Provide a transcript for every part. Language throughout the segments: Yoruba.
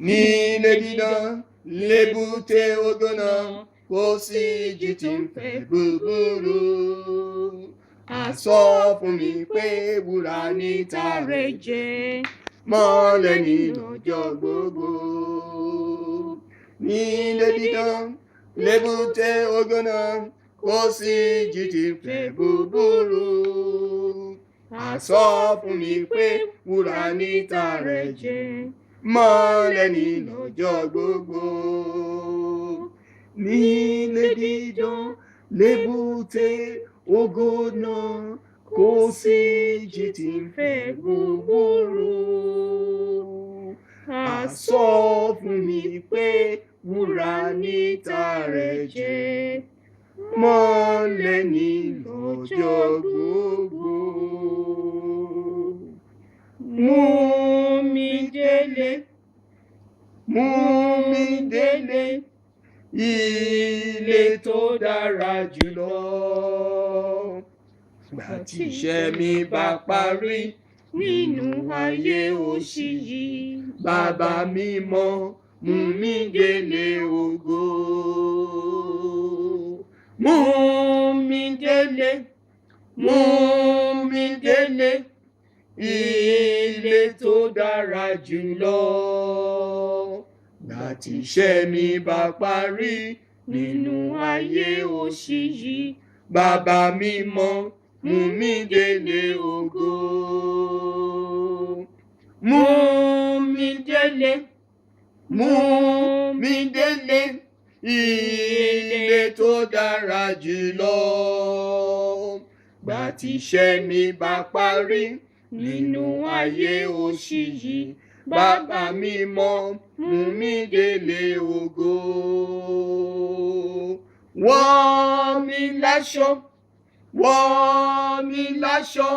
nílé dídán lébùté ògo náà kò sí ìjì tí ń fẹ́ búburú. A sọ fún mi pé wúrà ní tààrẹ jẹ́, mọ́lẹ̀ nínú ọjọ́ gbogbo. Nílé dídán lébùté ògo náà kò sí ìjì tí ń fẹ́ búburú. A sọ fún mi pé wúrà ní tààrẹ jẹ́, mọ́lẹ̀ nínú ọjọ́ gbogbo. Nílé dídán lébùté ògo náà kò sí ìjì tí ń fẹ́ búburú. A sọ fún mi pé wúrà ní tààrẹ jẹ́, mọ́lẹ̀ nínú ọjọ́ gbogbo. Mú mi délé, mú mi délé, ilé tó dára jùlọ. Gbà tí iṣẹ́ mi bá parí nínú ayé òṣì yìí, bàbá mímọ́, mú mi délé ògo. Mú mi délé, mú mi délé, ilé tó dára jùlọ. Gbà tí iṣẹ́ mi bá parí nínú ayé òṣì yìí, bàbá mímọ́, mú mi délé ògo. Mú mi délé, mú mi délé, ilé tó dára jùlọ. Gbà tí iṣẹ́ mi bá parí nínú ayé òṣì yìí, bàbá mímọ́, mú mi délé ògo. Wọ̀ mí láṣọ, wọ̀ mí láṣọ,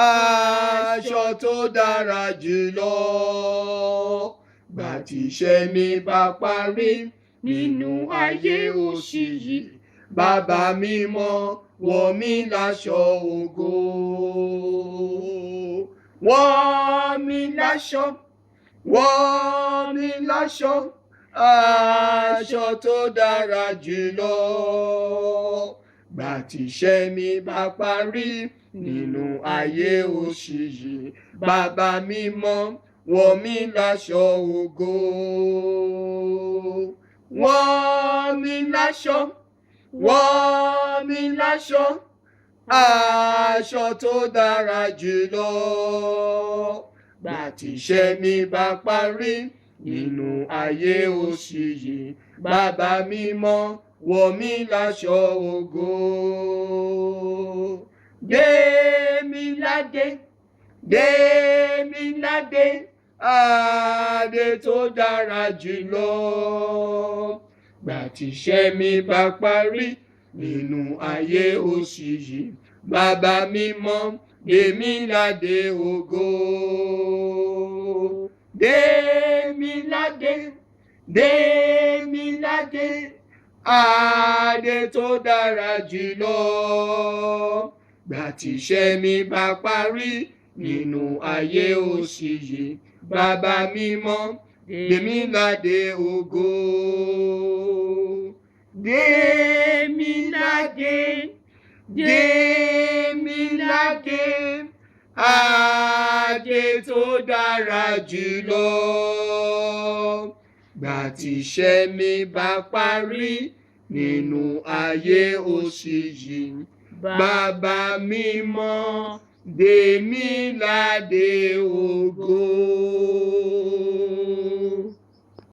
aṣọ tó dára jùlọ. Gbà tí iṣẹ́ mi bá parí nínú ayé òṣì yìí, bàbá mímọ́, wọ̀ mí láṣọ ògo. Wọ̀ mí láṣọ, wọ̀ mí láṣọ, aṣọ tó dára jùlọ. Gbà tí iṣẹ́ mi bá parí nínú ayé òṣì yìí, bàbá mímọ́, wọ̀ mí láṣọ ògo. Wọ̀ mí láṣọ, wọ̀ mí láṣọ, aṣọ tó dára jùlọ. Gbà tí iṣẹ́ mi bá parí nínú ayé òṣì yìí, bàbá mímọ́, wọ̀ mí láṣọ ògo. Dé mi ládé, dé mi ládé, adé tó dára jùlọ. Gbà tí iṣẹ́ mi bá parí nínú ayé òṣì yìí, bàbá mímọ́, dé mi ládé ògo. Dé mi ládé, dé mi ládé, adé tó dára jùlọ. Gbà tí iṣẹ́ mi bá parí nínú ayé òṣì yìí, bàbá mímọ́, dé mi ládé ògo. Dé mi ládé, dé mi ládé, adé tó dára jùlọ. Gbà tí iṣẹ́ mi bá parí nínú ayé òṣì yìí, bàbá mímọ́, dé mi ládé ògo.